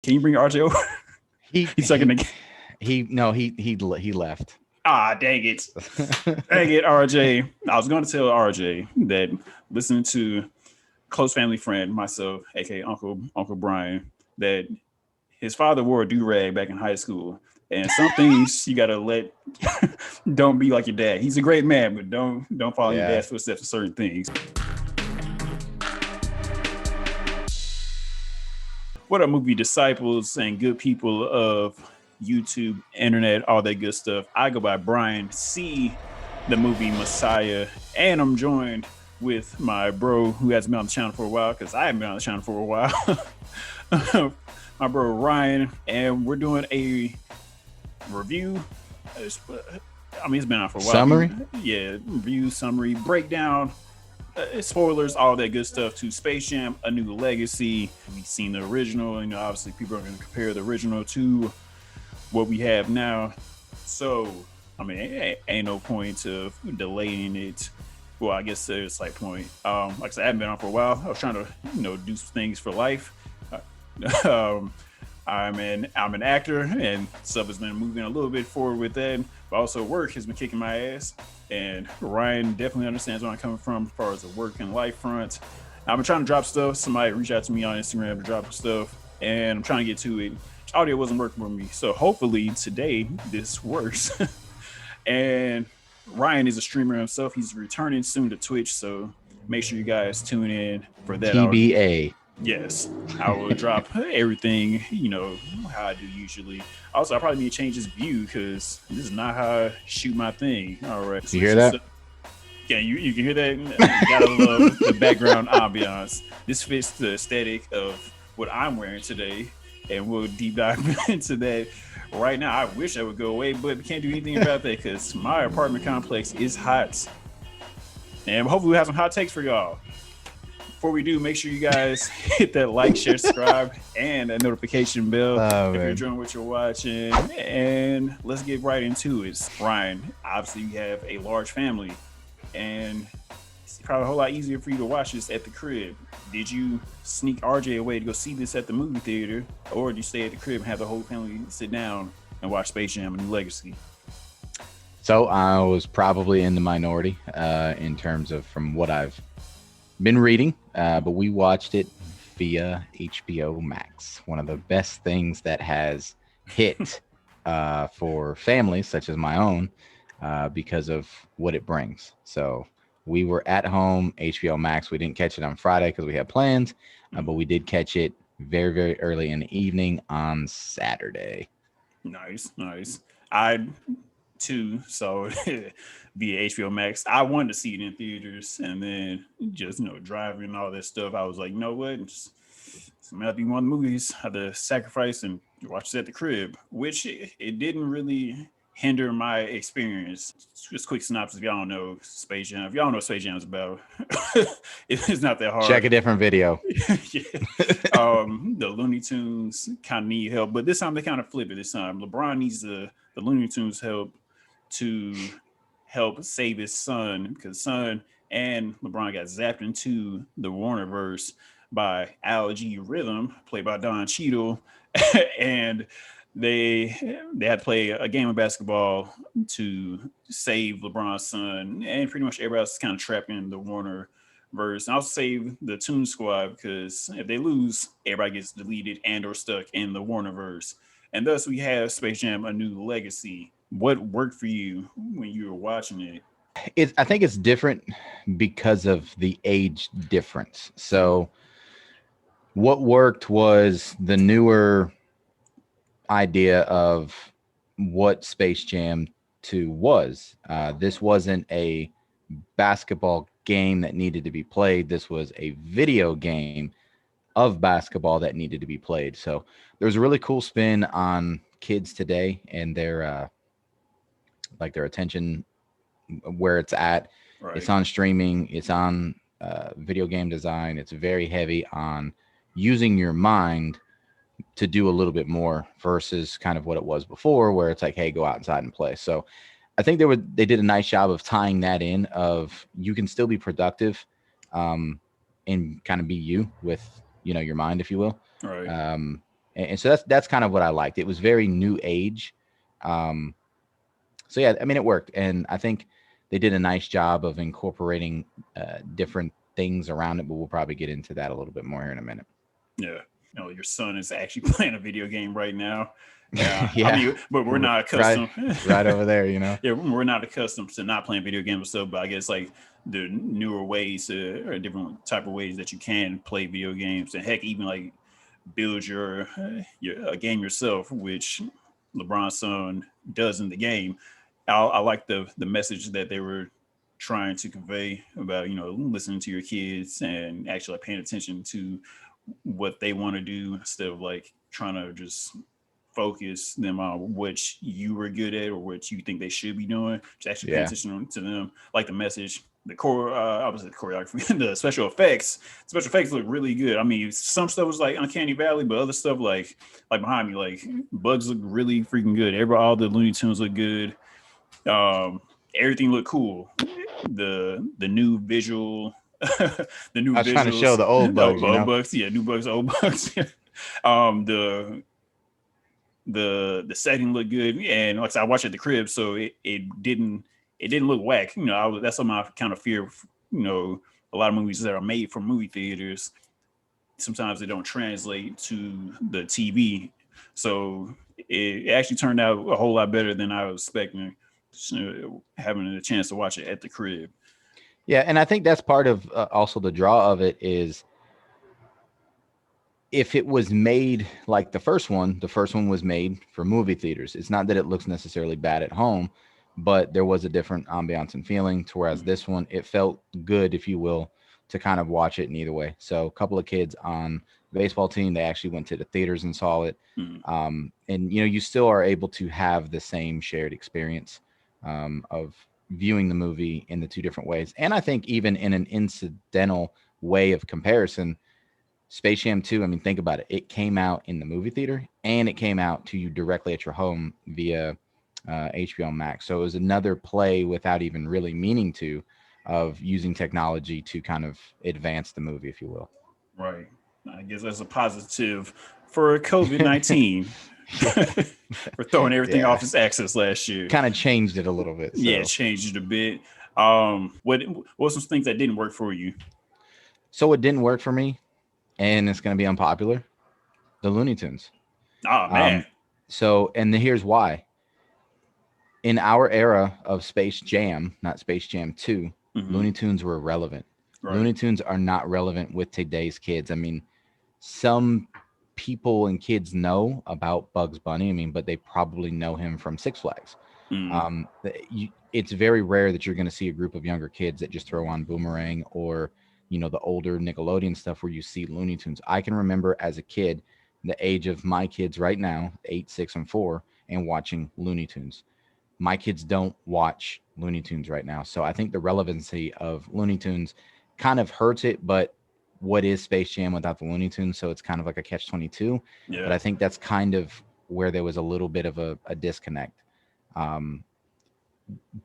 Can you bring RJ over? He He's stuck in the game. he left. Ah, dang it. Dang it, RJ. I was going to tell RJ that listening to close family friend, myself, aka Uncle Brian, that his father wore a do-rag back in high school. And some things you gotta let don't be like your dad. He's a great man, but don't follow your Yeah. dad's footsteps in certain things. What up, movie disciples and good people of YouTube, internet, all that good stuff? I go by Brian C, the movie Messiah, and I'm joined with my bro who hasn't been on the channel for a while because I haven't been on the channel for a while. My bro Ryan, and we're doing a review. I mean, it's been out for a while. Summary? Yeah, review, summary, breakdown, spoilers, all that good stuff to Space Jam: A New Legacy. We've seen the original, obviously people are going to compare the original to what we have now. So, I mean, ain't no point of delaying it. Well, I guess there's like point. Like I said, I haven't been on for a while. I was trying to, do some things for life. I'm an actor, and stuff has been moving a little bit forward with that. But also, work has been kicking my ass, and Ryan definitely understands where I'm coming from as far as the work and life front. I've been trying to drop stuff. Somebody reached out to me on Instagram to drop stuff, and I'm trying to get to it. Audio wasn't working for me, so hopefully today this works. And Ryan is a streamer himself. He's returning soon to Twitch, so make sure you guys tune in for that. TBA. Yes, I will drop everything, how I do usually. Also, I probably need to change this view because this is not how I shoot my thing. All right. So you hear that? Yeah, you can hear that? You gotta love the background ambiance. This fits the aesthetic of what I'm wearing today, and we'll deep dive into that right now. I wish that would go away, but we can't do anything about that because my apartment complex is hot. And hopefully we'll have some hot takes for y'all. Before we do, make sure you guys hit that like, share, subscribe, and that notification bell if you're enjoying what you're watching. And let's get right into it. Ryan, obviously you have a large family, and it's probably a whole lot easier for you to watch this at the crib. Did you sneak RJ away to go see this at the movie theater, or did you stay at the crib and have the whole family sit down and watch Space Jam: A New Legacy? So I was probably in the minority in terms of from what I've been reading, but we watched it via HBO Max. One of the best things that has hit for families such as my own because of what it brings. So we were at home, HBO Max. We didn't catch it on Friday because we had plans, but we did catch it very, very early in the evening on Saturday. Nice. I too, so via HBO Max. I wanted to see it in theaters, and then just driving and all that stuff. I was like, you know what? It's gonna have to be one of the movies I had to sacrifice and watch it at the crib, which it didn't really hinder my experience. Just quick synopsis: if y'all don't know Space Jam, if y'all don't know what Space Jam is about, it's not that hard. Check a different video. Yeah. The Looney Tunes kind of need help, but this time they kind of flip it. This time LeBron needs the Looney Tunes help to help save his son, because son and LeBron got zapped into the Warnerverse by Al-G Rhythm, played by Don Cheadle, and they had to play a game of basketball to save LeBron's son, and pretty much everybody else is kind of trapped in the Warnerverse. And I'll save the Toon Squad because if they lose, everybody gets deleted and or stuck in the Warnerverse. And thus we have Space Jam: A New Legacy. What worked for you when you were watching it? I think it's different because of the age difference. So what worked was the newer idea of what Space Jam 2 was. This wasn't a basketball game that needed to be played. This was a video game of basketball that needed to be played. So there was a really cool spin on kids today and their attention where it's at. Right. It's on streaming. It's on video game design. It's very heavy on using your mind to do a little bit more versus kind of what it was before, where it's like, hey, go outside and play. So I think they did a nice job of tying that in of you can still be productive and kind of be you with, your mind, if you will. Right. And so that's kind of what I liked. It was very new age. Um, so yeah, I mean, it worked, and I think they did a nice job of incorporating different things around it. But we'll probably get into that a little bit more here in a minute. Yeah. Your son is actually playing a video game right now. Yeah. I Yeah, mean, but we're not right, accustomed. right over there, you know. Yeah, we're not accustomed to not playing video games and stuff, but I guess like the newer ways or different type of ways that you can play video games, and heck, even like build your a game yourself, which LeBron's son does in the game. I like the message that they were trying to convey about listening to your kids and actually like, paying attention to what they want to do instead of like trying to just focus them on what you were good at or what you think they should be doing. Just actually paying Yeah, attention to them, like the message, the core, obviously the choreography, the special effects. Special effects look really good. I mean, some stuff was like Uncanny Valley, but other stuff like behind me, like bugs look really freaking good. All the Looney Tunes look good. Um, Everything looked cool. The new visual, the new I was trying to show visuals, the old the bugs, you old know. bugs, yeah, new bugs, old bugs. The the setting looked good, and like I said, I watched it at the crib, so it didn't look whack. That's something I kind of fear. A lot of movies that are made for movie theaters, sometimes they don't translate to the TV. So it actually turned out a whole lot better than I was expecting. Having a chance to watch it at the crib. Yeah, and I think that's part of also the draw of it is if it was made like the first one was made for movie theaters. It's not that it looks necessarily bad at home, but there was a different ambiance and feeling. To whereas this one, it felt good, if you will, to kind of watch it in either way. So a couple of kids on the baseball team, they actually went to the theaters and saw it. Mm, And you still are able to have the same shared experience of viewing the movie in the two different ways. And I think even in an incidental way of comparison, Space Jam 2, I mean, think about it. It came out in the movie theater and it came out to you directly at your home via HBO Max. So it was another play without even really meaning to, of using technology to kind of advance the movie, if you will. right. I guess that's a positive for COVID-19 Yeah. for throwing everything Yeah. off its axis last year. Kind of changed it a little bit. Yeah, it So, changed it a bit. What were some things that didn't work for you? so it didn't work for me, and it's going to be unpopular. The Looney Tunes. Oh man. Um, here's why. In our era of Space Jam, not Space Jam 2, Hmm. Looney Tunes were relevant. Right. Looney Tunes are not relevant with today's kids. I mean, some people and kids know about Bugs Bunny. I mean, but they probably know him from Six Flags. Mm, It's very rare that you're going to see a group of younger kids that just throw on Boomerang or, the older Nickelodeon stuff where you see Looney Tunes. I can remember as a kid, the age of my kids right now, 8, 6, and 4, and watching Looney Tunes. My kids don't watch Looney Tunes right now. So I think the relevancy of Looney Tunes kind of hurts it, but what is Space Jam without the Looney Tunes? So it's kind of like a catch 22. But yeah. I think that's kind of where there was a little bit of a disconnect. Um,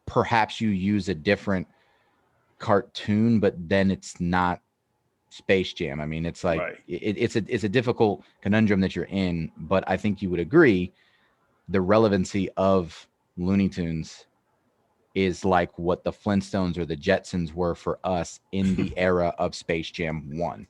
Perhaps you use a different cartoon, but then it's not Space Jam. I mean, it's like Right. it's a difficult conundrum that you're in, but I think you would agree the relevancy of Looney Tunes is like what the Flintstones or the Jetsons were for us in the era of Space Jam 1.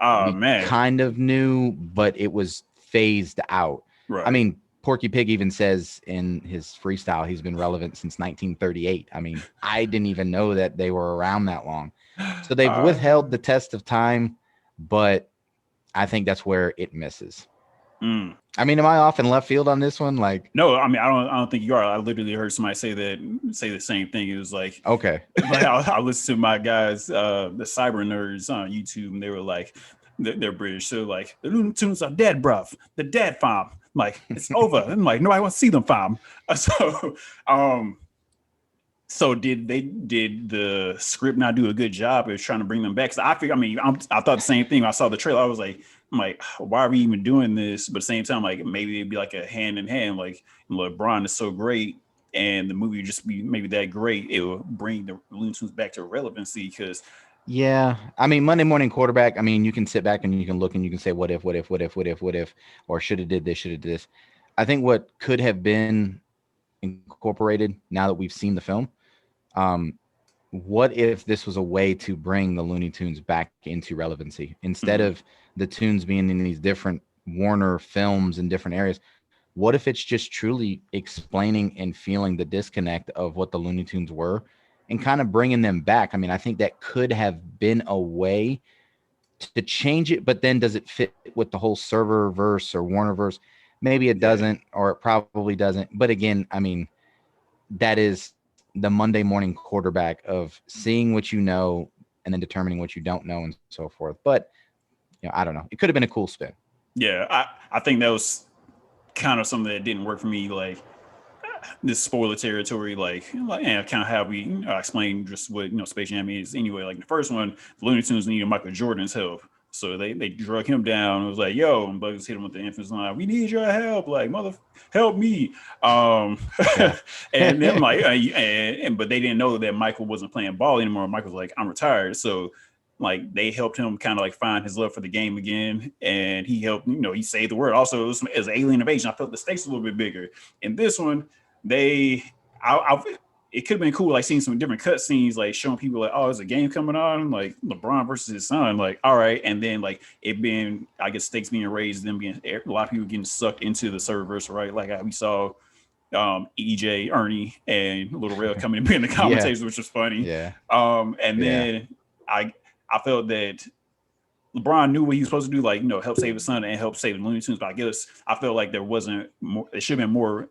Oh We man. kind of knew, but it was phased out. I Right. mean, Porky Pig even says in his freestyle he's been relevant since 1938. I mean, I didn't even know that they were around that long. So they've Uh, withheld the test of time, but I think that's where it misses. mm. I mean, am I off in left field on this one? Like, No, I mean I don't think you are. I literally heard somebody say the same thing. It was okay. like I listened to my guys, the cyber nerds on YouTube, and they were like, they're British, so like the Looney Tunes are dead, bruv. The dead farm. I'm like it's over. I'm like nobody wants to see them farm. So, um, so did the script not do a good job of trying to bring them back? So I figure, I mean, I thought the same thing. I saw the trailer. I'm like, why are we even doing this? But at the same time, like maybe it'd be like a hand in hand. Like LeBron is so great, and the movie would just be maybe that great. It will bring the Looney Tunes back to relevancy because Yeah, I mean Monday morning quarterback. I mean you can sit back and you can look and you can say what if, what if, what if, what if, what if, or should have did this, should have did this. I think what could have been incorporated now that we've seen the film. Um, what if this was a way to bring the Looney Tunes back into relevancy instead Mm, of the tunes being in these different Warner films in different areas? What if it's just truly explaining and feeling the disconnect of what the Looney Tunes were and kind of bringing them back? I mean, I think that could have been a way to change it, but then does it fit with the whole server verse or Warner verse? Maybe it yeah, doesn't, or it probably doesn't. But again, I mean, that is the Monday morning quarterback of seeing what you know and then determining what you don't know and so forth. But I don't know. It could have been a cool spin. yeah. I think that was kind of something that didn't work for me. Like this spoiler territory, and kind of how we explain just what Space Jam is anyway. Like the first one, the Looney Tunes needed Michael Jordan's help, so they drug him down. It was like, yo, and Bugs hit him with the infamous line, "We need your help, like mother, help me." Um, Yeah. and then like, but they didn't know that Michael wasn't playing ball anymore. Michael's like, I'm retired, so. Like they helped him kind of like find his love for the game again, and he helped. He saved the world. Also, it was alien invasion. I felt the stakes a little bit bigger. In this one, they it could have been cool like seeing some different cut scenes like showing people like, oh, there's a game coming on like LeBron versus his son, like all right, and then like it being, I guess, stakes being raised, them being a lot of people getting sucked into the serververse, right, like how we saw EJ, Ernie, and Little Rail coming and being the Yeah. commentators, which was funny. Yeah. And Yeah. then I I felt that LeBron knew what he was supposed to do, like help save his son and help save the Looney Tunes. But I guess I felt like there wasn't more. There should have been more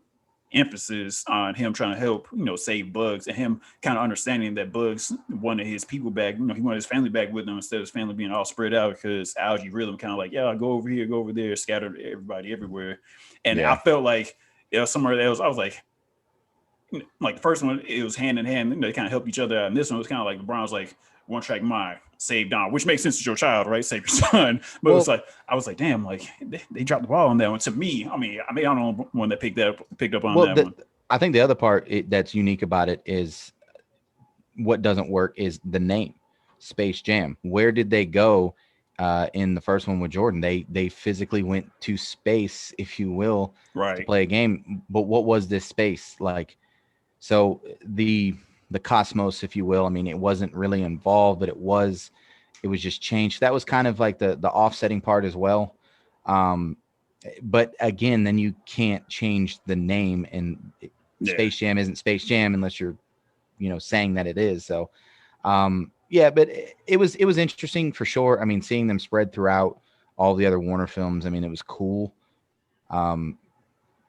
emphasis on him trying to help, save Bugs, and him kind of understanding that Bugs wanted his people back. He wanted his family back with him instead of his family being all spread out because Algae Rhythm kind of like, yeah, go over here, go over there, scattered everybody everywhere. And I Yeah. felt like somewhere else, I was like the first one, it was hand in hand. They kind of help each other out. And this one was kind of like LeBron's like one track mind, save Don, which makes sense to your child, right? Save your son. But it was Well, like I was like, damn, like they dropped the ball on that one. To me, I don't know one that picked up on well, that one. I think the other part that's unique about it is what doesn't work is the name Space Jam. Where did they go in the first one with Jordan? They physically went to space, if you will, to Right. play a game. But what was this space like? So the cosmos, if you will. I mean, it wasn't really involved, but it was just changed. That was kind of like the offsetting part as well. Um, but again, then you can't change the name, and Yeah. Space Jam isn't Space Jam unless you're saying that it is. So yeah, but it was interesting for sure. I mean, seeing them spread throughout all the other Warner films, I mean, it was cool. Um,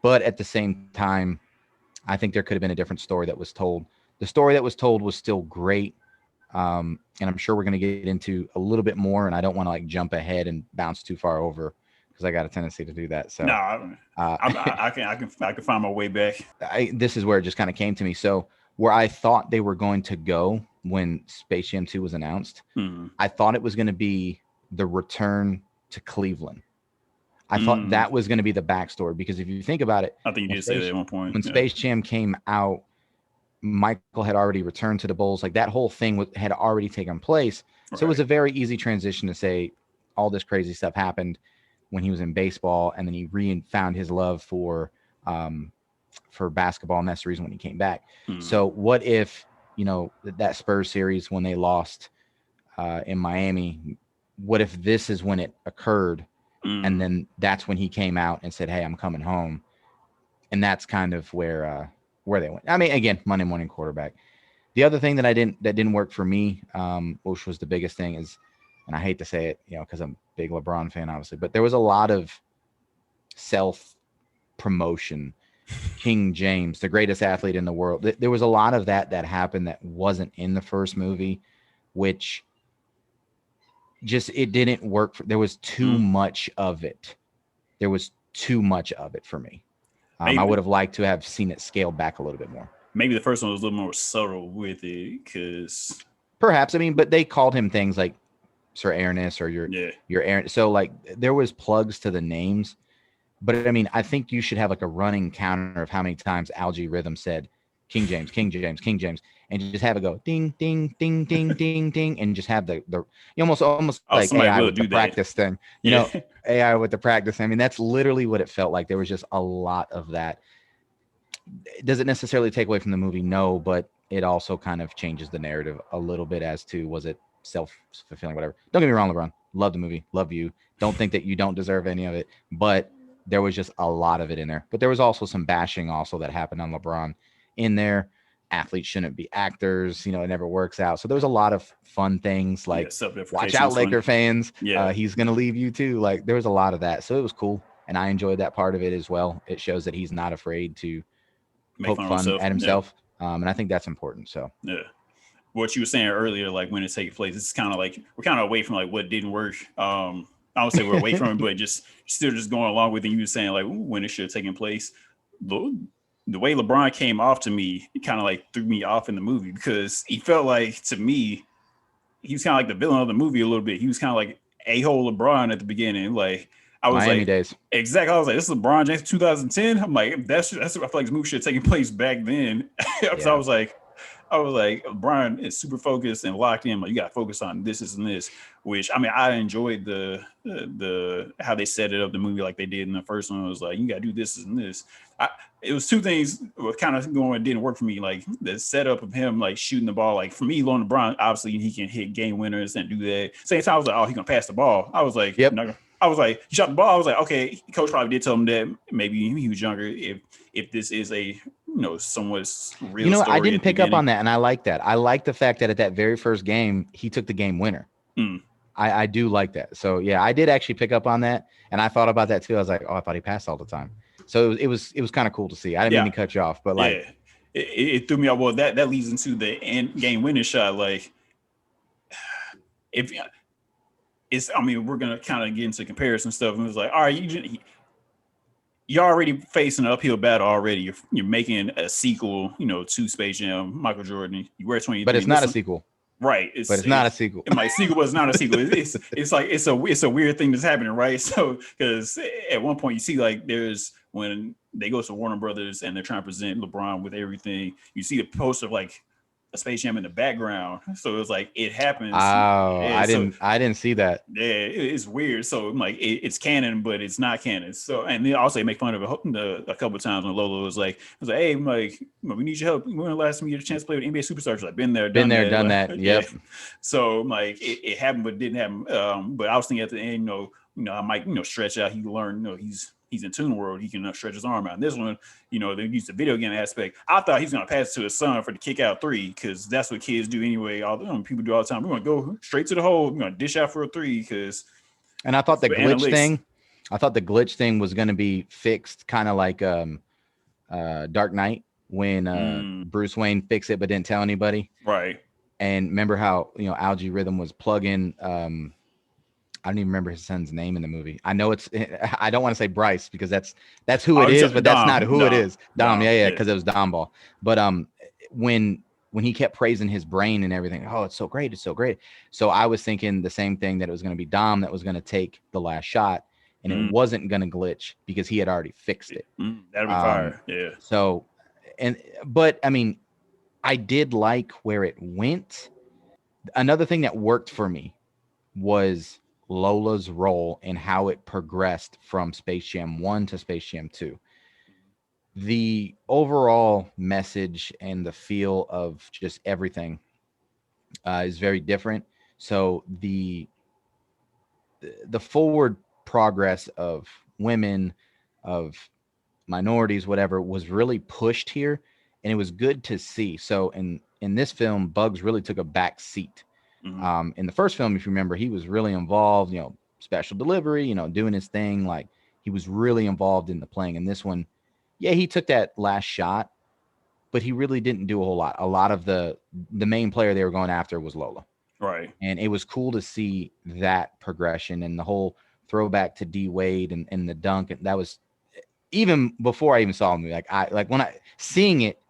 but at the same time, I think there could have been a different story that was told. The story that was told was still great. And I'm sure we're going to get into a little bit more, and I don't want to like jump ahead and bounce too far over because I got a tendency to do that. No, So uh, I can find my way back. this is where it just kind of came to me. So where I thought they were going to go when Space Jam 2 was announced, Mm. I thought it was going to be the return to Cleveland. I thought Mm. that was going to be the backstory because if you think about it, I think you when did say that Space at one point. when Yeah. Space Jam came out, Michael had already returned to the Bulls. Like that whole thing had already taken place. So it was Right. a very easy transition to say all this crazy stuff happened when he was in baseball, and then he found his love um, for basketball, and that's the reason when he came back. Mm. So what if that Spurs series when they lost in Miami? What if this is when it occurred, and Mm. then that's when he came out and said, "Hey, I'm coming home," and that's kind of where they went. I mean, again, Monday morning quarterback. The other thing that didn't work for me, which was the biggest thing, is, and I hate to say it, because I'm a big LeBron fan, obviously, but there was a lot of self promotion. King James, the greatest athlete in the world. There was a lot of that happened that wasn't in the first movie, which just it didn't work. There was too Mm. much of it. There was too much of it for me. I Maybe would have liked to have seen it scaled back a little bit more. maybe the first one was a little more subtle with it because Perhaps, I mean, but they called him things like Sir Aaroness or yeah. your Aaron. So like there was plugs to the names, but I mean, I think you should have like a running counter of how many times Algae Rhythm said King James, King James, King James, and just have it go ding, ding, ding, ding, ding, ding, and just have the you almost Oh, like somebody AI will with the do that. practice thing, Yeah. AI with the practice. I mean, that's literally what it felt like. There was just a lot of that. Does it necessarily take away from the movie? No, but it also kind of changes the narrative a little bit as to was it self-fulfilling, whatever. Don't get me wrong, LeBron. Love the movie. Love you. Don't think that you don't deserve any of it. But there was just a lot of it in there. But there was also some bashing also that happened on LeBron in there. Athletes shouldn't be actors. It never works out. So there was a lot of fun things Yeah, like watch self-deprecation out, was fun. Laker fans. Yeah. He's going to leave you too. Like there was a lot of that. So it was cool. And I enjoyed that part of it as well. It shows that he's not afraid to Make poke fun of fun himself. at Yeah. himself. And I think that's important. So Yeah. What you were saying earlier, like when it's taking place, it's kind of like we're kind of away from like what didn't work. I don't say we're away from it, but just still just going along with it. You were saying like when it should have taken place. The way LeBron came off to me, it kind of like threw me off in the movie because he felt like to me he was kind of like the villain of the movie a little bit. He was kind of like a-hole LeBron at the beginning. Like I was Miami like, days. exactly. I was like, this is LeBron James 2010. I'm like, that's what I feel like this movie should have taken place back then. Because Yeah. I was like, Brian is super focused and locked in. Like, you got to focus on this and this. Which I mean, I enjoyed the how they set it up the movie like they did in the first one. It was like you got to do this and this. It was two things were kind of going didn't work for me. Like the setup of him like shooting the ball. Like for me, Lon LeBron, obviously he can hit game winners and do that. Same time, I was like, oh, he gonna pass the ball. I was like, Yep. no. I was like, he shot the ball. I was like, okay, coach probably did tell him that maybe he was younger. If this is a somewhat real story I didn't at the pick up beginning. on that, and I like that. I like the fact that at that very first game, he took the game winner. Mm. I do like that. So yeah, I did actually pick up on that, and I thought about that too. I was like, oh, I thought he passed all the time. So it was kind of cool to see. I didn't mean to cut you off, but like, yeah, it threw me off. Well, that leads into the end game winning shot. Like, if it's, I mean, we're gonna kind of get into comparison stuff, and it's like, all right, you're already facing an uphill battle already. You're making a sequel, to Space Jam, Michael Jordan. You wear 23, but it's not a sequel. Right. It's not a sequel. My sequel was not a sequel. It's like it's a weird thing that's happening, right? So because at one point you see like there's when they go to Warner Brothers and they're trying to present LeBron with everything, you see a poster of like a Space Jam in the background. So it's like it happens. Oh, and I didn't see that. Yeah, it's weird. So I'm like, it's canon, but it's not canon. So, and then also they make fun of it a couple of times when Lolo was like, hey, Mike, we need your help. When the last time you get a chance to play with NBA superstars? Like, been there, done that. Yep. Yeah. So like, it happened, but it didn't happen. But I was thinking at the end, I might, stretch out. He learned, he's in Toon World. He can stretch his arm out. And this one, they use the video game aspect. I thought he's going to pass it to his son for the kick out three because that's what kids do anyway. All people do all the time. We're going to go straight to the hole. We're going to dish out for a three because. And I thought the glitch thing was going to be fixed, kind of like Dark Knight when Bruce Wayne fixed it but didn't tell anybody. Right. And remember how Algae Rhythm was plugging. I don't even remember his son's name in the movie. I know I don't want to say Bryce because that's who it is, but that's not who it is. Dom, yeah, because it was Dom Ball. But when he kept praising his brain and everything, oh, it's so great, it's so great. So I was thinking the same thing, that it was going to be Dom that was going to take the last shot, and it wasn't going to glitch because he had already fixed it. That'd be fire. Yeah. So, but I mean, I did like where it went. Another thing that worked for me was Lola's role and how it progressed from Space Jam 1 to Space Jam 2. The overall message and the feel of just everything is very different. So the forward progress of women, of minorities, whatever, was really pushed here, and it was good to see. So in this film, Bugs really took a back seat. In the first film, if you remember, he was really involved, special delivery, doing his thing. Like he was really involved in the playing. In this one, yeah, he took that last shot, but he really didn't do a whole lot. A lot of the main player they were going after was Lola. Right. And it was cool to see that progression and the whole throwback to D Wade and the dunk. And that was even before I even saw the movie. Like when I seeing it,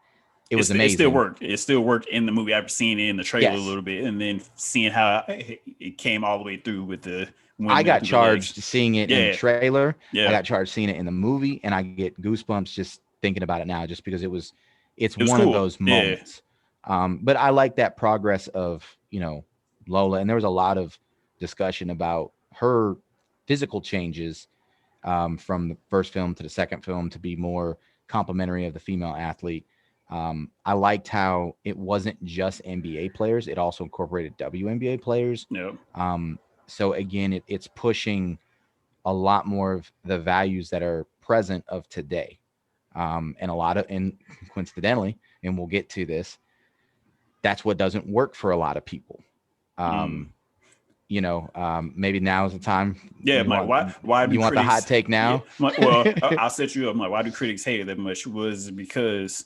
it was amazing. It still worked in the movie after seeing it in the trailer a little bit, and then seeing how it came all the way through with the. I got charged seeing it in the trailer. Yeah. I got charged seeing it in the movie, and I get goosebumps just thinking about it now, just because it was It's It was one of cool. those Yeah. moments. But I like that progress of, Lola. And there was a lot of discussion about her physical changes from the first film to the second film to be more complimentary of the female athlete. I liked how it wasn't just NBA players; it also incorporated WNBA players. Yep. So again, it's pushing a lot more of the values that are present of today, and a lot of, and coincidentally, and we'll get to this, that's what doesn't work for a lot of people. Mm. Um, Maybe now is the time. Yeah, I'm like, why do You want the hot critics? take Yeah, now? I'm like, well, I'll set you up. I'm like, why do critics hate it that much? Was because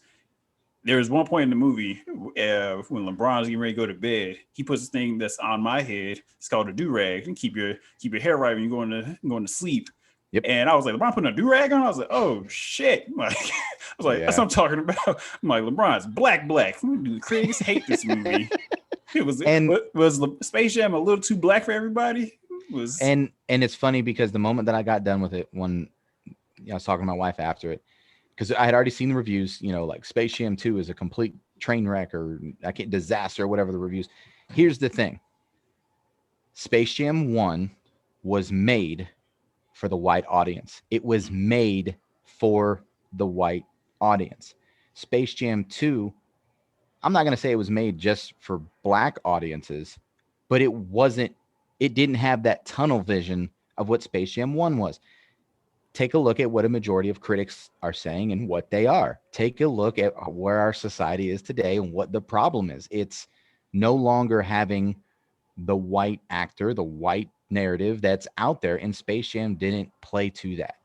there was one point in the movie when LeBron's getting ready to go to bed, he puts this thing that's on my head. It's called a do rag, and keep your hair right when you're going to sleep. Yep. And I was like, LeBron putting a do rag on. I was like, oh shit! Like, I was like, that's Yeah. what I'm talking about. I'm like, LeBron's black. Do the critics hate this movie? It was And was Space Jam a little too black for everybody? Was and it's funny because the moment that I got done with it, when I was talking to my wife after it, because I had already seen the reviews, like Space Jam 2 is a complete train wreck or disaster or whatever the reviews. Here's the thing. Space Jam 1 was made for the white audience. It was made for the white audience. Space Jam 2, I'm not going to say it was made just for black audiences, but it didn't have that tunnel vision of what Space Jam 1 was. Take a look at what a majority of critics are saying and what they are. Take a look at where our society is today and what the problem is. It's no longer having the white actor, the white narrative that's out there, and Space Jam didn't play to that.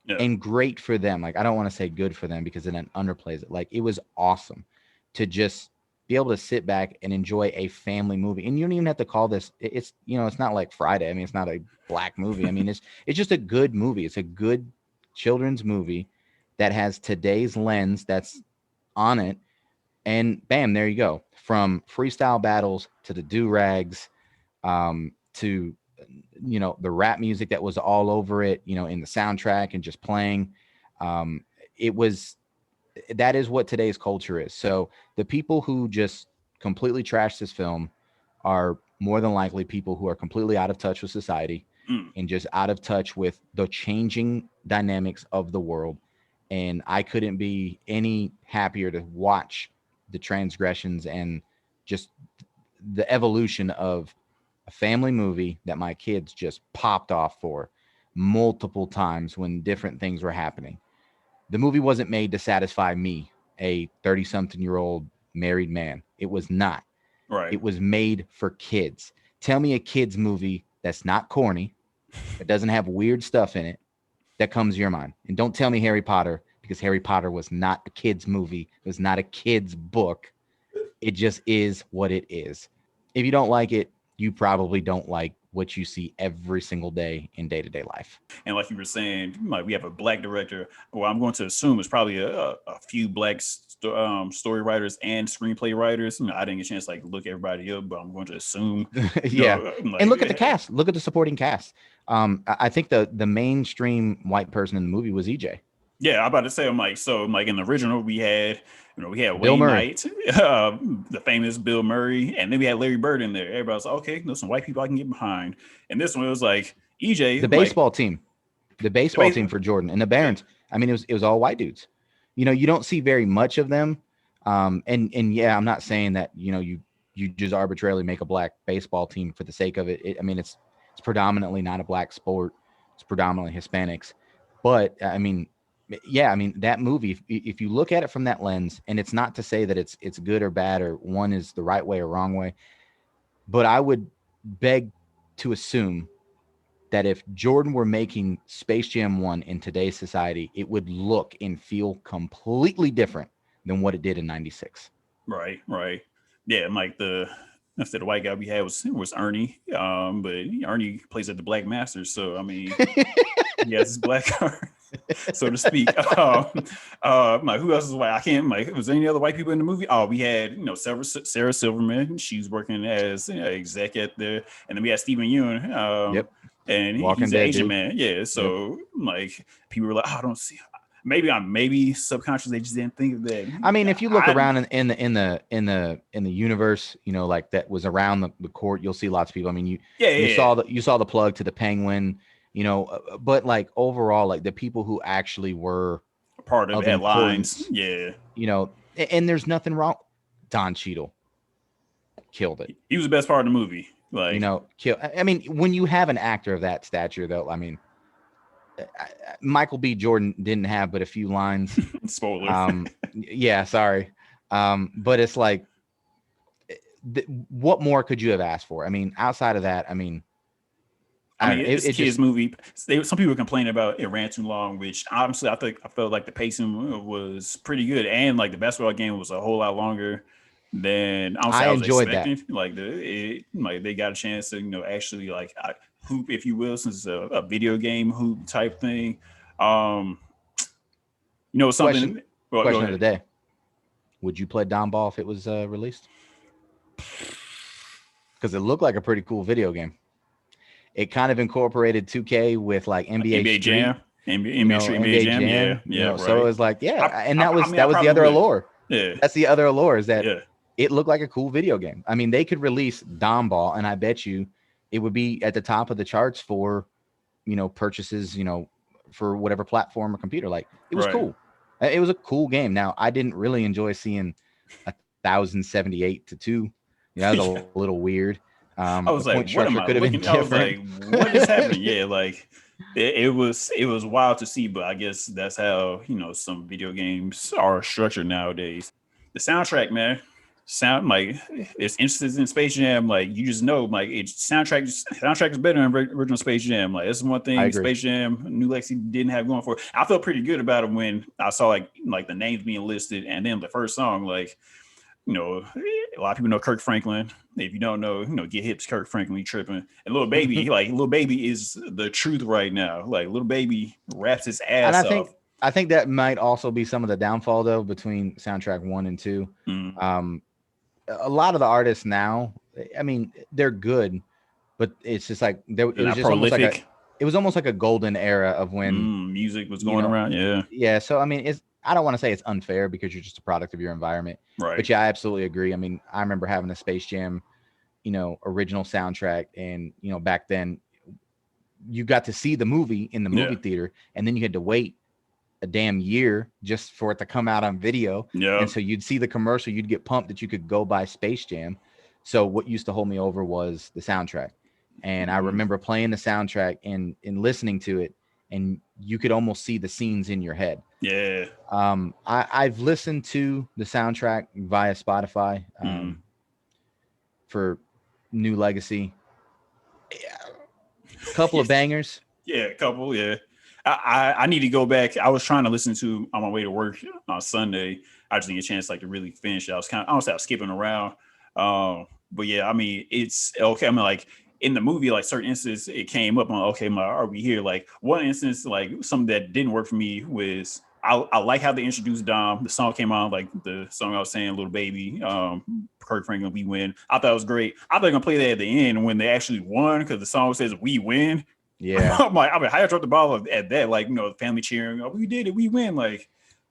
yeah, And great for them. Like, I don't want to say good for them because then it underplays it. Like, it was awesome to just be able to sit back and enjoy a family movie. And you don't even have to call this, it's not like Friday. I mean, it's not a black movie. I mean, it's just a good movie. It's a good children's movie that has today's lens that's on it. And bam, there you go. From freestyle battles to the do-rags, to the rap music that was all over it, in the soundtrack and just playing. um it was That is what today's culture is. So the people who just completely trash this film are more than likely people who are completely out of touch with society mm, and just out of touch with the changing dynamics of the world. And I couldn't be any happier to watch the transgressions and just the evolution of a family movie that my kids just popped off for multiple times when different things were happening. The movie wasn't made to satisfy me, a 30-something-year-old married man. It was not. right. It was made for kids. Tell me a kids movie that's not corny, that doesn't have weird stuff in it, that comes to your mind. And don't tell me Harry Potter, because Harry Potter was not a kids movie. It was not a kids book. It just is what it is. If you don't like it, you probably don't like what you see every single day in day-to-day life. And like you were saying, like we have a black director. Well, I'm going to assume it's probably a few black story writers and screenplay writers. I didn't get a chance to like look everybody up, but I'm going to assume. Yeah. Like, And look at the cast. Look at the supporting cast. I think the mainstream white person in the movie was EJ. yeah, I'm about to say, I'm like, so like in the original, we had Bill Wayne Murray. Knight, the famous Bill Murray, and then we had Larry Bird in there. Everybody was like, okay, there's some white people I can get behind. And this one was like EJ, The like baseball team. The baseball team for Jordan and the Barons. I mean, it was all white dudes. You don't see very much of them. And yeah, I'm not saying that, you just arbitrarily make a black baseball team for the sake of it. I mean, it's predominantly not a black sport. It's predominantly Hispanics. But I mean, yeah, I mean, that movie, if you look at it from that lens, and it's not to say that it's good or bad or one is the right way or wrong way, but I would beg to assume that if Jordan were making Space Jam 1 in today's society, it would look and feel completely different than what it did in 96. right. Yeah, and like instead the white guy we had was Ernie. But Ernie plays at the Black Masters, so I mean he has his black card, so to speak. Like who else is white? I can't like was there any other white people in the movie? Oh, we had Sarah Silverman. She's working as exec at there, and then we had Stephen Yeun. Yep. And Walking he's an Dead Asian dude. man. Yeah, Yep. so like people were like, oh, I don't see. maybe subconsciously they just didn't think of that. I mean, if you look around in the universe, like that was around the court, you'll see lots of people. I mean, you saw the plug to the Penguin, but like overall, like the people who actually were part of headlines, and there's nothing wrong. Don Cheadle killed it. He was the best part of the movie. Like, I mean, when you have an actor of that stature, though, I mean, Michael B. Jordan didn't have but a few lines. Spoiler. Yeah, sorry. But it's like, what more could you have asked for? I mean, outside of that, I mean, it's a kid's movie. Some people complain about it ran too long, which honestly, I felt like the pacing was pretty good, and like the basketball game was a whole lot longer than I was enjoyed expecting. That. Like they got a chance to actually like hoop, if you will, since it's a video game hoop type thing. Something. Question of the day: would you play Dom Ball if it was released? Because it looked like a pretty cool video game. It kind of incorporated 2K with like NBA Jam, NBA Jam, yeah. Right. So it was like, that was the other allure. Yeah, that's the other allure is that it looked like a cool video game. I mean, they could release Dom Ball, and I bet you it would be at the top of the charts for, purchases, for whatever platform or computer. Like it was cool. It was a cool game. Now I didn't really enjoy seeing 1,078-2. That was a little weird. I was like, what am I looking? I was like, what is happening? Yeah, like it was wild to see, but I guess that's how some video games are structured nowadays. The soundtrack, man, sound like it's instances in Space Jam, like you just know, like soundtrack is better than original Space Jam. Like it's one thing Space Jam New Lexi didn't have going for it. I felt pretty good about it when I saw like the names being listed, and then the first song, like. A lot of people know Kirk Franklin. If you don't know, get hips, Kirk Franklin, you tripping. And Lil Baby, Lil Baby is the truth right now. Like Lil Baby raps his ass off. I think that might also be some of the downfall though between soundtrack 1 and 2. A lot of the artists now, I mean, they're good, but it's just like it was just almost like a golden era of when music was going around. Yeah. So I mean, I don't want to say it's unfair because you're just a product of your environment. Right. But yeah, I absolutely agree. I mean, I remember having a Space Jam, original soundtrack. And, back then you got to see the movie in the movie theater, and then you had to wait a damn year just for it to come out on video. Yeah. And so you'd see the commercial, you'd get pumped that you could go buy Space Jam. So what used to hold me over was the soundtrack. And I remember playing the soundtrack and listening to it, and you could almost see the scenes in your head. Yeah. I've listened to the soundtrack via Spotify for New Legacy. A couple of bangers. Yeah, a couple. Yeah. I need to go back. I was trying to listen to on my way to work on Sunday. I just didn't get a chance to really finish it. I was skipping around. But yeah, I mean, it's okay. I mean, like in the movie, like certain instances, it came up on, okay, are we here? Like one instance, like something that didn't work for me was I like how they introduced Dom. The song came on, like the song I was saying, Little Baby, Kirk Franklin, We Win. I thought it was great. I thought they were gonna play that at the end when they actually won because the song says We Win. Yeah. I'm like, how I dropped the ball at that, like, the family cheering, oh, we did it, we win. Like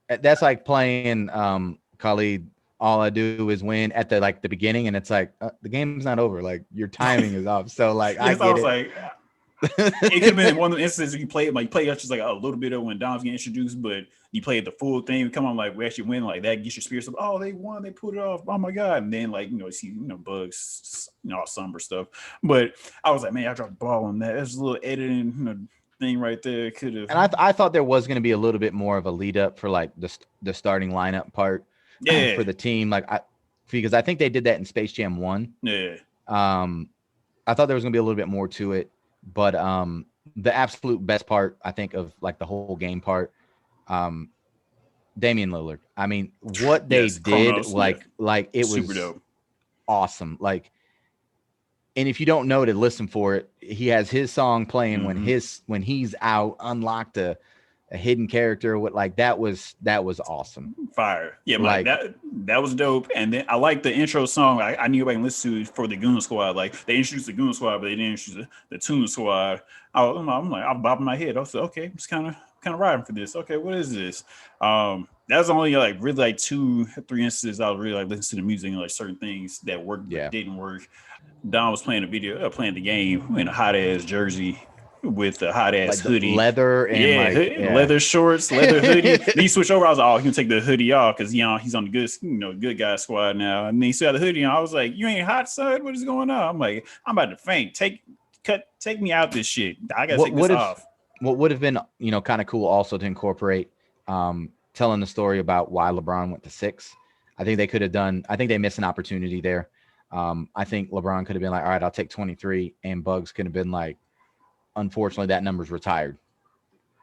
that's like playing Khalid, All I Do Is Win at the beginning, and it's like the game's not over, like your timing is off. So like I was like it could have been one of the instances you play just like a little bit of when Dom's getting introduced, but you play the full thing, come on, like we actually win, like that gets your spirits up. Oh, they won, they put it off. Oh my god. And then like you see Bugs, all somber stuff. But I was like, man, I dropped the ball on that. There's a little editing thing right there. Could have. And I thought there was going to be a little bit more of a lead up for like the starting lineup part. Yeah. For the team, because I think they did that in Space Jam 1. Yeah. I thought there was gonna be a little bit more to it, but the absolute best part, I think, of like the whole game part, Damian Lillard. I mean, what they did, Chronos, like it was super dope. Awesome. Like, and if you don't know to listen for it, he has his song playing when he's out, unlocked a hidden character. That was awesome. Fire. Yeah, like that was dope. And then I like the intro song. I knew everybody listened to for the Goon Squad. Like they introduced the Goon Squad, but they didn't introduce the Toon Squad. I'm like, I'm bobbing my head. I was like, okay, it's kind of kind of riding for this. Okay, what is this? That was only like really like 2-3 instances I was really like listening to the music and like certain things that worked but Yeah. didn't work. Don was playing playing the game in a hot ass jersey with a hot ass Like the hoodie. leather and Yeah, like, yeah. leather shorts, leather hoodie. Then he switched over. I was like, oh, he can take the hoodie off because he's on the good guy squad now. And then he still had the hoodie on. I was like, you ain't hot, son. What is going on? I'm like, I'm about to faint. Take me out this shit. I gotta What take this would have off. what would have been, kind of cool also to incorporate telling the story about why LeBron went to 6. I think they missed an opportunity there. I think LeBron could have been like, all right, I'll take 23, and Bugs could have been like, unfortunately that number's retired.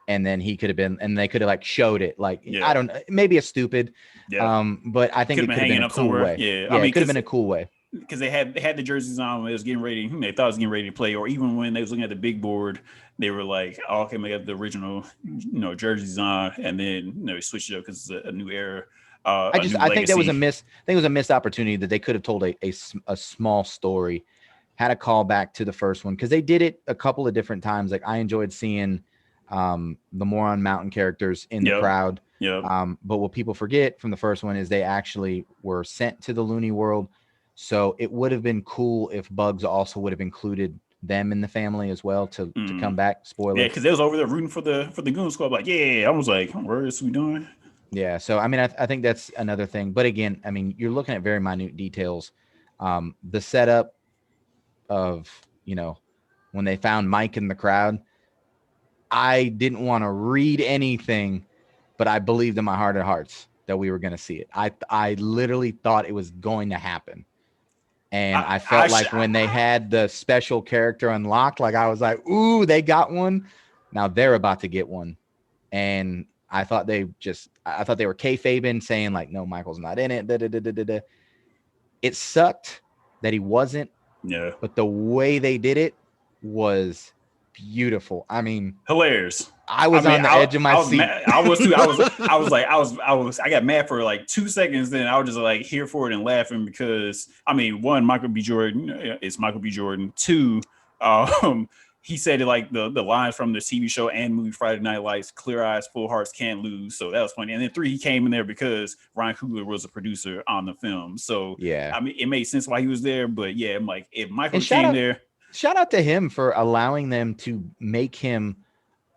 And then he could have been, and they could have like showed it. Like, Yeah. I don't know, maybe a stupid, Yeah. But I think Could it have could have been been hanging a up cool somewhere. way. Yeah. I mean, it could have been a cool way. Because they had the jerseys on when it was getting ready. They thought it was getting ready to play, or even when they was looking at the big board, they were like, "Oh, okay, we got the original, jerseys on," and then they switched it up because it's a new era. I think there was a miss. I think it was a missed opportunity that they could have told a small story, had a callback to the first one, because they did it a couple of different times. Like, I enjoyed seeing the Moron Mountain characters in the crowd. Yeah. But what people forget from the first one is they actually were sent to the Looney World. So it would have been cool if Bugs also would have included them in the family as well to come back. Spoiler. Yeah, because they was over there rooting for the Goon Squad. Like, yeah, I was like, where is we doing? Yeah, so I mean, I think that's another thing. But again, I mean, you're looking at very minute details. The setup of, when they found Mike in the crowd, I didn't want to read anything, but I believed in my heart of hearts that we were going to see it. I literally thought it was going to happen. And I felt like when they had the special character unlocked, like I was like, ooh, they got one. Now they're about to get one. And I thought they were kayfabing, saying like, no, Michael's not in it. Da, da, da, da, da, da. It sucked that he wasn't. Yeah. But the way they did it was beautiful. I mean, hilarious. I was on the edge of my seat. I was too. I got mad for like 2 seconds. Then I was just like here for it and laughing because one, Michael B. Jordan is Michael B. Jordan. 2, he said it like the lines from the TV show and movie Friday Night Lights, clear eyes, full hearts, can't lose. So that was funny. And then 3, he came in there because Ryan Coogler was a producer on the film. So yeah, it made sense why he was there. But yeah, I'm like, if Michael came there. Shout out to him for allowing them to make him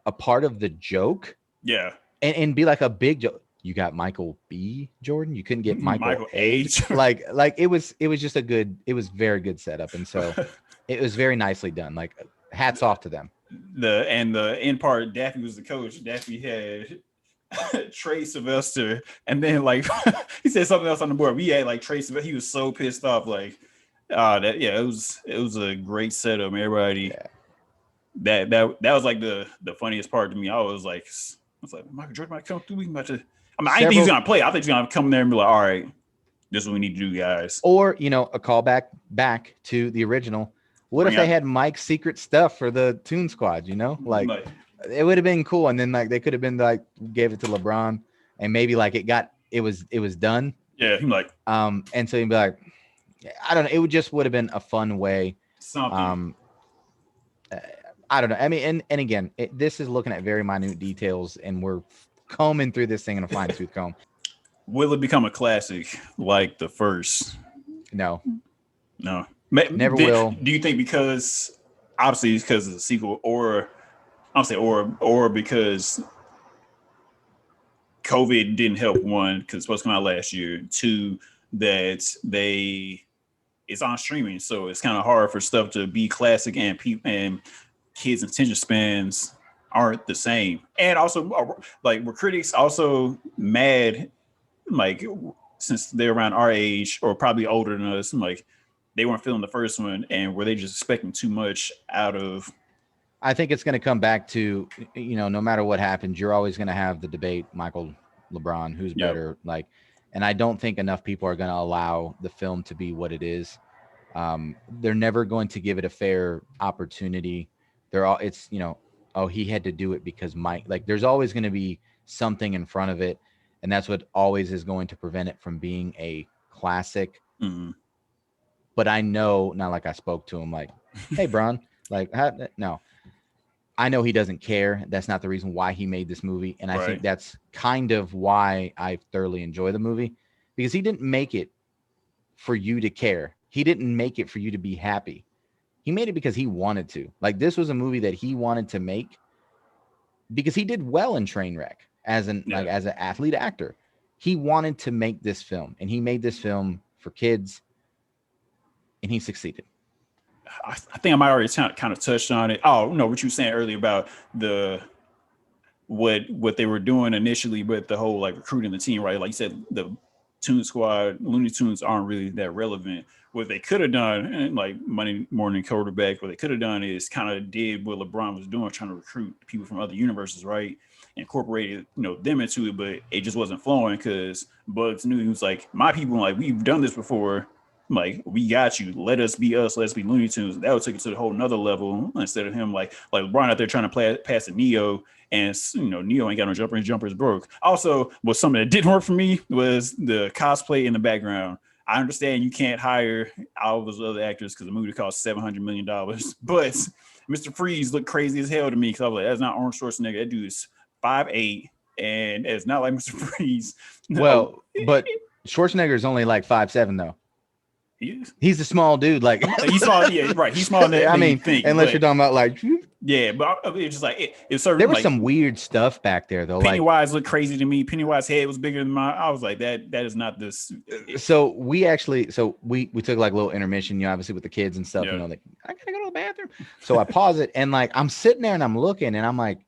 a part of the joke. Yeah. And be like a big joke. You got Michael B. Jordan. You couldn't get Michael H. like it was just it was very good setup. And so it was very nicely done. Like, hats off to them. The end part, Daffy was the coach. Daffy had Trey Sylvester, and then like he said something else on the board. We had like Trey Sylvester. He was so pissed off. Like, it was a great setup. Everybody, that was like the funniest part to me. I was like, Michael Jordan might come through. We about to. I didn't think he's gonna play. I think he's gonna come there and be like, all right, this is what we need to do, guys. Or a callback back to the original. What if they had Mike's secret stuff for the Toon Squad? Like it would have been cool. And then like they could have been like gave it to LeBron, and maybe like it was done. Yeah, he's like and so he'd be like, I don't know. It would have been a fun way. Something. I don't know. I mean, and again, this is looking at very minute details, and we're combing through this thing in a fine tooth comb. Will it become a classic like the first? No. Never will. Do you think because obviously it's because of the sequel, or because COVID didn't help, 1, because it's supposed to come out last year, 2, that it's on streaming, so it's kind of hard for stuff to be classic, and kids' attention spans aren't the same. And also, like, were critics also mad, like, since they're around our age or probably older than us, like, they weren't feeling the first one, and were they just expecting too much out of? I think it's going to come back to, no matter what happens, you're always going to have the debate, Michael, LeBron, who's better. Like, and I don't think enough people are going to allow the film to be what it is. They're never going to give it a fair opportunity. He had to do it because Mike, like, there's always going to be something in front of it. And that's what always is going to prevent it from being a classic. Mm-hmm. But I know, not like I spoke to him like, hey, Bron, like, no. I know he doesn't care. That's not the reason why he made this movie. And I think Right. that's kind of why I thoroughly enjoy the movie, because he didn't make it for you to care. He didn't make it for you to be happy. He made it because he wanted to. Like, this was a movie that he wanted to make because he did well in Trainwreck Yeah. as an athlete actor. He wanted to make this film, and he made this film for kids, and he succeeded. I think I might already kind of touched on it. Oh no, what you were saying earlier about the what they were doing initially with the whole like recruiting the team, right? Like you said, the Toon Squad, Looney Tunes aren't really that relevant. What they could have done, and like Monday Morning Quarterback, what they could have done is kind of did what LeBron was doing, trying to recruit people from other universes, right? Incorporated, them into it, but it just wasn't flowing because Bugs knew he was like, my people, like we've done this before. Like we got you. Let us be us. Let's be Looney Tunes. That would take it to a whole nother level instead of him like LeBron out there trying to play pass to Neo, and Neo ain't got no jumper. His jumper's broke. Also, what something that didn't work for me was the cosplay in the background. I understand you can't hire all those other actors because the movie cost $700 million, but Mr. Freeze looked crazy as hell to me because I was like, that's not Arnold Schwarzenegger. That dude is 5'8", and it's not like Mr. Freeze. No, Well, but Schwarzenegger is only like 5'7" though. he is. He's a small dude. Like, He's small, yeah, right. He's smaller than I you mean, think. unless But you're talking about like, yeah, but it's just like it's certain. there was like, some weird stuff back there though. Pennywise looked crazy to me. Pennywise head was bigger than mine. I was like, that is not this. So we took like a little intermission, obviously with the kids and stuff. Yeah. Like, I gotta go to the bathroom. So I pause it, and like I'm sitting there and I'm looking, and I'm like,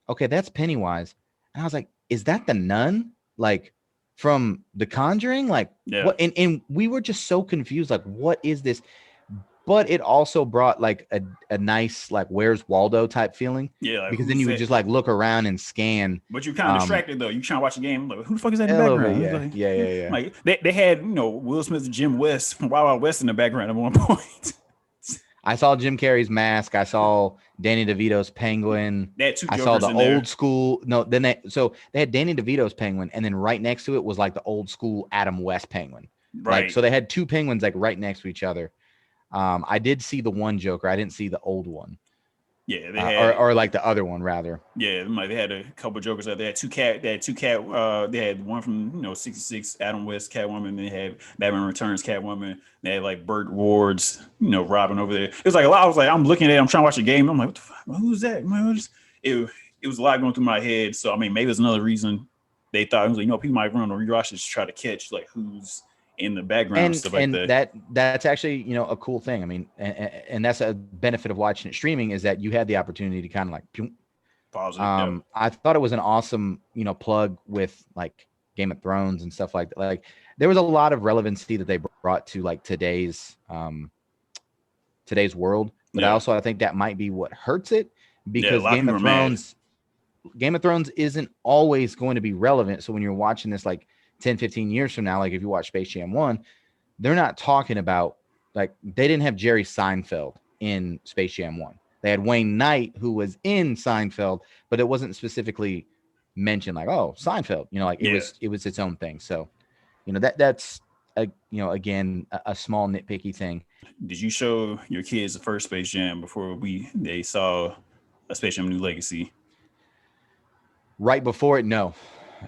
okay, that's Pennywise. And I was like, is that the nun? Like from The Conjuring? Like what? And we were just so confused. Like, what is this? But it also brought like a nice like Where's Waldo type feeling. Yeah, like, because then you would just like look around and scan. But you're kind of distracted though. You trying to watch a game. Like, who the fuck is that in A the little background? bit, yeah. Like they had Will Smith and Jim West from Wild Wild West in the background at one point. I saw Jim Carrey's Mask. I saw Danny DeVito's Penguin. They had two I Jokers saw the in old there. school. No, then they had Danny DeVito's Penguin, and then right next to it was like the old school Adam West Penguin. Right. Like, so they had two penguins like right next to each other. I did see the one Joker. I didn't see the old one. Yeah, they had or like the other one rather. Yeah, like they had a couple Jokers out. They had two cat. They had one from 66 Adam West Catwoman. They had Batman Returns Catwoman. They had like Burt Ward's Robin over there. It was like a lot. I was like, I'm looking at it. I'm trying to watch a game. I'm like, what the fuck? Who's that? It was a lot going through my head. So I mean, maybe it's another reason they thought it was like people might run or rewatch this to try to catch like who's in the background and stuff like that. That's actually a cool thing. I mean, and that's a benefit of watching it streaming, is that you had the opportunity to kind of like pause it. I thought it was an awesome plug with like Game of Thrones and stuff like that. Like, there was a lot of relevancy that they brought to like today's world, but I think that might be what hurts it, because Game of Thrones isn't always going to be relevant. So when you're watching this like 10, 15 years from now, like if you watch Space Jam 1, they're not talking about, like, they didn't have Jerry Seinfeld in Space Jam 1. They had Wayne Knight, who was in Seinfeld, but it wasn't specifically mentioned like, oh, Seinfeld, it was its own thing. So, that's again, a small nitpicky thing. Did you show your kids the first Space Jam before they saw a Space Jam New Legacy? Right before it, no.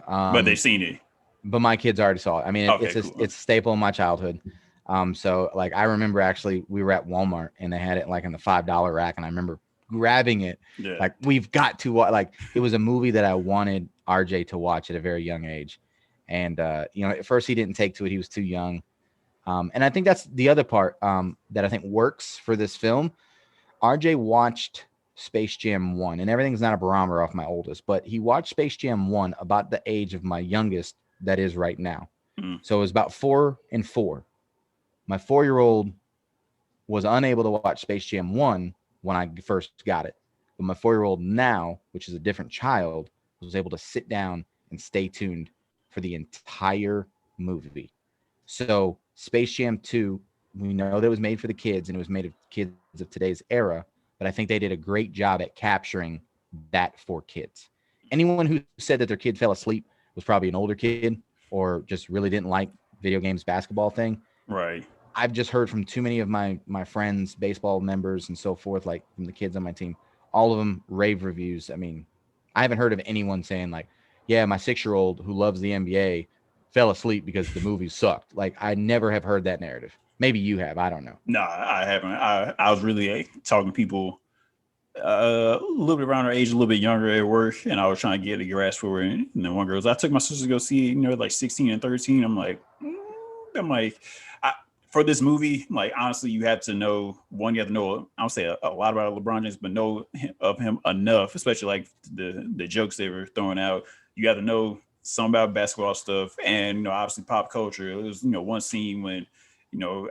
But they've seen it. But my kids already saw it. I mean, it's a staple in my childhood. So like, I remember actually we were at Walmart and they had it like in the $5 rack, and I remember grabbing it. Yeah. Like, we've got to watch. Like, it was a movie that I wanted RJ to watch at a very young age, and at first he didn't take to it. He was too young, and I think that's the other part that I think works for this film. RJ watched Space Jam 1, and everything's not a barometer off my oldest, but he watched Space Jam 1 about the age of my youngest that is right now. So it was about 4 and 4. My 4-year-old was unable to watch Space Jam 1 when I first got it, but my 4-year-old now, which is a different child, was able to sit down and stay tuned for the entire movie. So Space Jam 2, we know that it was made for the kids, and it was made of kids of today's era, but I think they did a great job at capturing that for kids. Anyone who said that their kid fell asleep was probably an older kid, or just really didn't like video games, basketball thing. Right. I've just heard from too many of my friends, baseball members and so forth, like from the kids on my team, all of them rave reviews. I mean, I haven't heard of anyone saying like, "Yeah, my 6-year-old who loves the NBA fell asleep because the movie sucked." Like, I never have heard that narrative. Maybe you have. I don't know. No, I haven't. I was really talking to people a little bit around her age, a little bit younger at work, and I was trying to get a grasp for it. And then one girl, I took my sister to go see it, like 16 and 13. I'm like, I, for this movie, like honestly, you have to know one, you have to know, I don't say a lot about LeBron James, but know of him enough, especially like the jokes they were throwing out. You got to know some about basketball stuff, and obviously pop culture. It was one scene when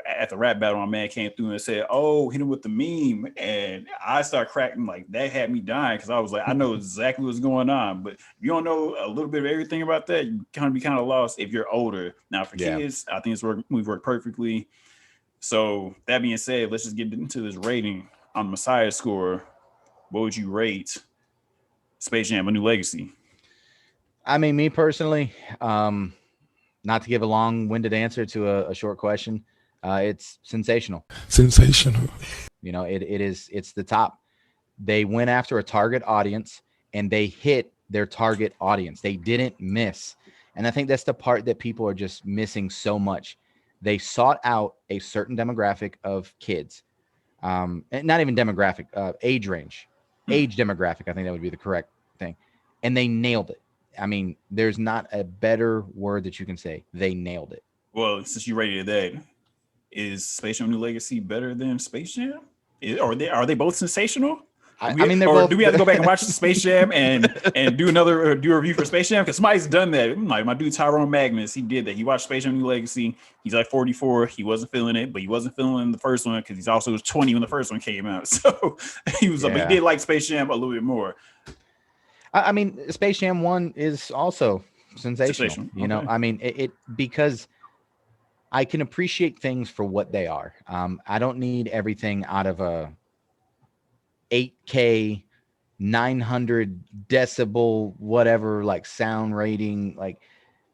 at the rap battle, my man came through and said, "Oh, hit him with the meme," and I started cracking like that had me dying because I was like, I know exactly what's going on, but if you don't know a little bit of everything about that, you kind of be kind of lost if you're older. Now, for Yeah. kids, I think we've worked perfectly. So that being said, let's just get into this rating on the Messiah score. What would you rate Space Jam: A New Legacy? I mean, me personally, not to give a long-winded answer to a short question, it's sensational. Sensational. It's the top. They went after a target audience and they hit their target audience. They didn't miss. And I think that's the part that people are just missing so much. They sought out a certain demographic of kids, and not even demographic, age range, age demographic. I think that would be the correct thing. And they nailed it. I mean, there's not a better word that you can say. They nailed it. Well, since you rated that, is Space Jam: New Legacy better than Space Jam? Are they both sensational? I mean, they're both. Do we have to go back and watch Space Jam and do do a review for Space Jam? Because somebody's done that. Like my dude Tyrone Magnus, he did that. He watched Space Jam: New Legacy. He's like 44. He wasn't feeling it, but he wasn't feeling the first one because he's also was 20 when the first one came out. So he was, but he did like Space Jam a little bit more. I mean, Space Jam 1 is also sensational. Okay. I mean, it because I can appreciate things for what they are. I don't need everything out of a 8K 900 decibel whatever like sound rating. Like,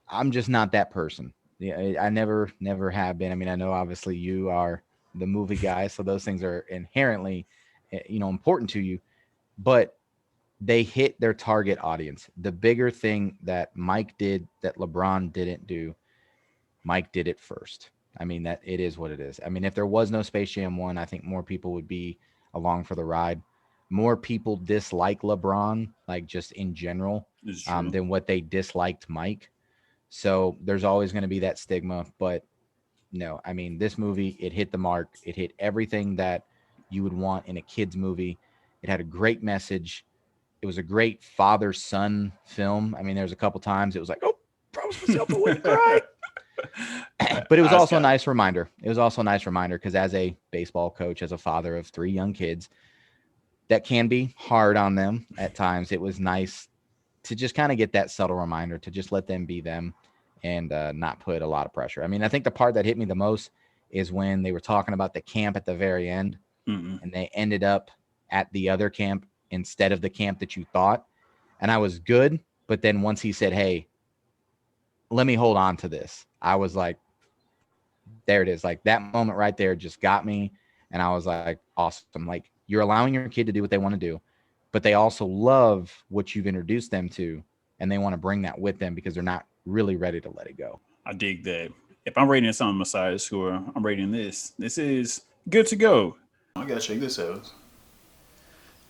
I'm just not that person. Yeah, I never have been. I mean, I know obviously you are the movie guy, so those things are inherently important to you, but they hit their target audience. The bigger thing that Mike did that LeBron didn't do, Mike did it first. I mean, that it is what it is. I mean, if there was no Space Jam 1, I think more people would be along for the ride. More people dislike LeBron, like just in general, than what they disliked Mike. So there's always going to be that stigma. But no, I mean, this movie, it hit the mark. It hit everything that you would want in a kid's movie. It had a great message. It was a great father-son film. I mean, there's a couple times it was like, oh, froze myself away to cry. But it was also a nice reminder. It was also a nice reminder because as a baseball coach, as a father of 3 young kids, that can be hard on them at times. It was nice to just kind of get that subtle reminder to just let them be them and not put a lot of pressure. I mean, I think the part that hit me the most is when they were talking about the camp at the very end, and they ended up at the other camp instead of the camp that you thought. And I was good. But then once he said, hey, let me hold on to this, I was like, there it is. Like that moment right there just got me. And I was like, awesome. Like you're allowing your kid to do what they want to do, but they also love what you've introduced them to. And they want to bring that with them because they're not really ready to let it go. I dig that. If I'm rating this on Messiah score, I'm rating this. This is good to go. I gotta check this out.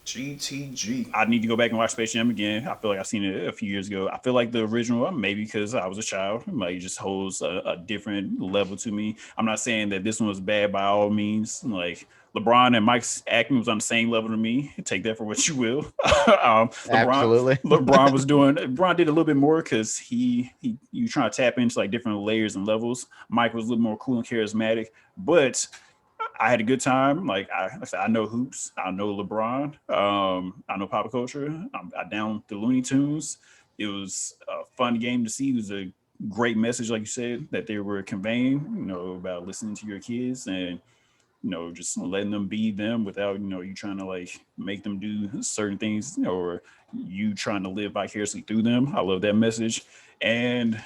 GTG. I need to go back and watch Space Jam again. I feel like I've seen it a few years ago. I feel like the original, maybe because I was a child, like it just holds a different level to me. I'm not saying that this one was bad by all means. Like LeBron and Mike's acting was on the same level to me. Take that for what you will. Absolutely. LeBron did a little bit more because he you trying to tap into like different layers and levels. Mike was a little more cool and charismatic, but I had a good time. Like I know hoops. I know LeBron. I know pop culture. I down the Looney Tunes. It was a fun game to see. It was a great message, like you said, that they were conveying. About listening to your kids and just letting them be them without you trying to like make them do certain things or you trying to live vicariously through them. I love that message, and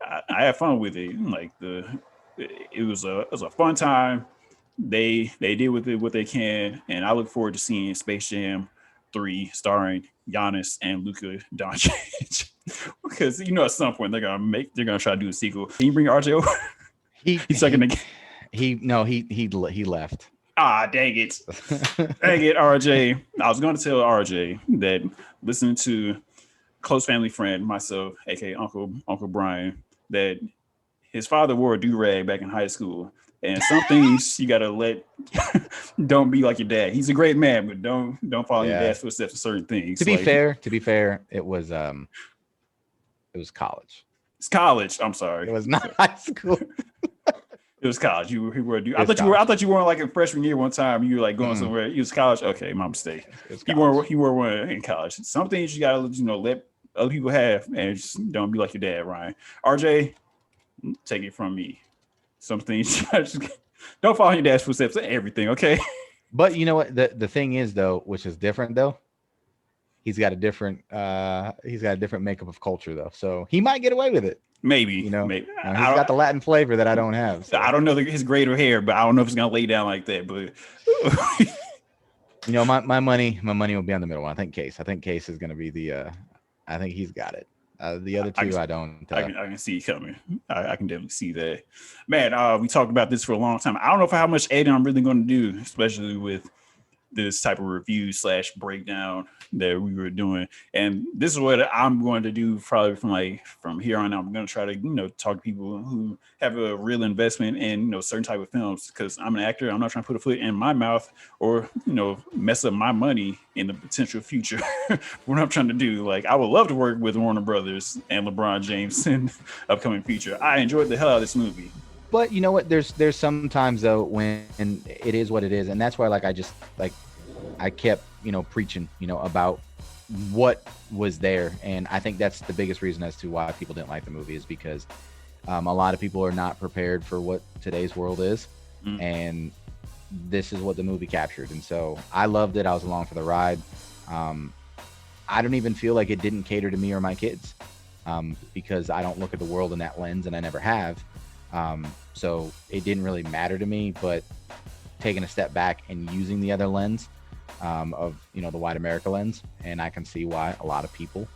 I had fun with it. Like it was a fun time. They did with it what they can, and I look forward to seeing Space Jam 3 starring Giannis and Luka Doncic. Because at some point they're gonna try to do a sequel. Can you bring RJ over? He's second again. He left. Ah, dang it. Dang it, RJ. I was going to tell RJ that listening to close family friend, myself, aka Uncle Brian, that his father wore a do-rag back in high school. And some things you gotta don't be like your dad. He's a great man, but don't follow your dad's footsteps for certain things. To be fair, it was college. It's college. I'm sorry. It was not high school. It was college. You were I thought you were like in freshman year one time. You were like going somewhere. It was college. Okay, my mistake. You were one in college. Some things you gotta let other people have, and just don't be like your dad, Ryan. RJ, take it from me. Some things don't follow your dad's footsteps and everything, okay? But you know what? The thing is though, which is different though. He's got a different makeup of culture though, so he might get away with it. Maybe. Maybe. He's got the Latin flavor that I don't have. So. I don't know his greater hair, but I don't know if it's gonna lay down like that. But my money will be on the middle one. I think Case is gonna be the. I think he's got it. The other two, I don't. I can see it coming. I can definitely see that. Man, we talked about this for a long time. I don't know how much editing I'm really going to do, especially with this type of review / breakdown that we were doing. And this is what I'm going to do probably from here on out. I'm going to try to, talk to people who have a real investment in, certain type of films, because I'm an actor. I'm not trying to put a foot in my mouth or, mess up my money in the potential future. What I'm trying to do, I would love to work with Warner Brothers and LeBron James in upcoming future. I enjoyed the hell out of this movie. But you know what? There's sometimes though when it is what it is, and that's why I kept preaching about what was there, and I think that's the biggest reason as to why people didn't like the movie is because a lot of people are not prepared for what today's world is, and this is what the movie captured. And so I loved it. I was along for the ride. I don't even feel like it didn't cater to me or my kids because I don't look at the world in that lens, and I never have. So it didn't really matter to me, but taking a step back and using the other lens of, the white America lens, and I can see why a lot of people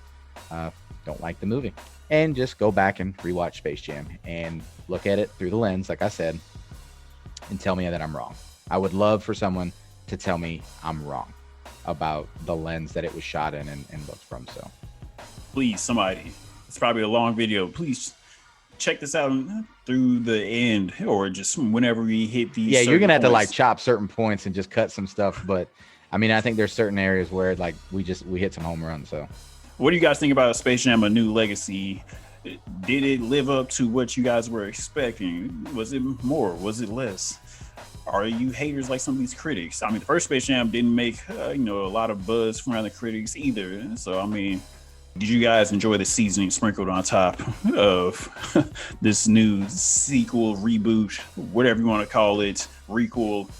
don't like the movie. And just go back and rewatch Space Jam and look at it through the lens, like I said, and tell me that I'm wrong. I would love for someone to tell me I'm wrong about the lens that it was shot in and looked from. So please, somebody, it's probably a long video. Please check this out through the end, or just whenever we hit these. Yeah, you're gonna have to chop certain points and just cut some stuff. But I mean, I think there's certain areas where we hit some home runs. So, what do you guys think about Space Jam: A New Legacy? Did it live up to what you guys were expecting? Was it more? Was it less? Are you haters like some of these critics? I mean, the first Space Jam didn't make a lot of buzz from the critics either. So I mean, did you guys enjoy the seasoning sprinkled on top of this new sequel, reboot, whatever you want to call it, requel?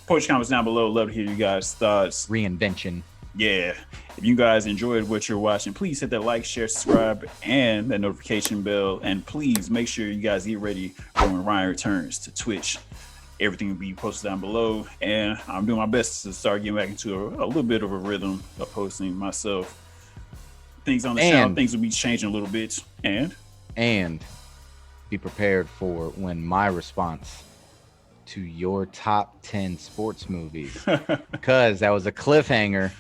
Post comments down below. Love to hear you guys' thoughts. Reinvention. Yeah. If you guys enjoyed what you're watching, please hit that like, share, subscribe, and that notification bell. And please make sure you guys get ready for when Ryan returns to Twitch. Everything will be posted down below. And I'm doing my best to start getting back into a little bit of a rhythm of posting myself. Things on the channel, things will be changing a little bit. And be prepared for when my response to your top 10 sports movies, because that was a cliffhanger,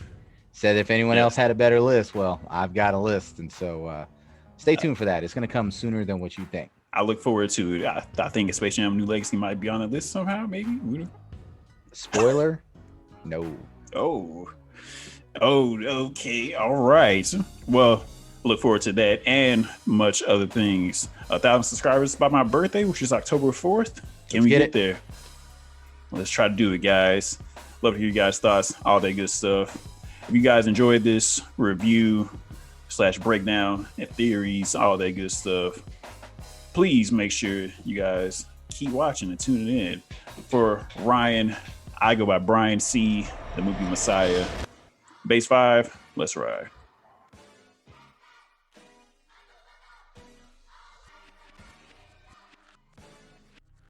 said if anyone else had a better list, well, I've got a list. And so stay tuned for that. It's going to come sooner than what you think. I look forward to it. I think Space Jam: New Legacy might be on the list somehow, maybe. Spoiler? No. Oh, okay. All right. Well, look forward to that and much other things. 1,000 subscribers by my birthday, which is October 4th. Can we get there? Let's try to do it, guys. Love to hear you guys' thoughts, all that good stuff. If you guys enjoyed this review / breakdown and theories, all that good stuff, please make sure you guys keep watching and tuning in. For Ryan, I go by Brian C., the movie Messiah. Base 5, let's ride.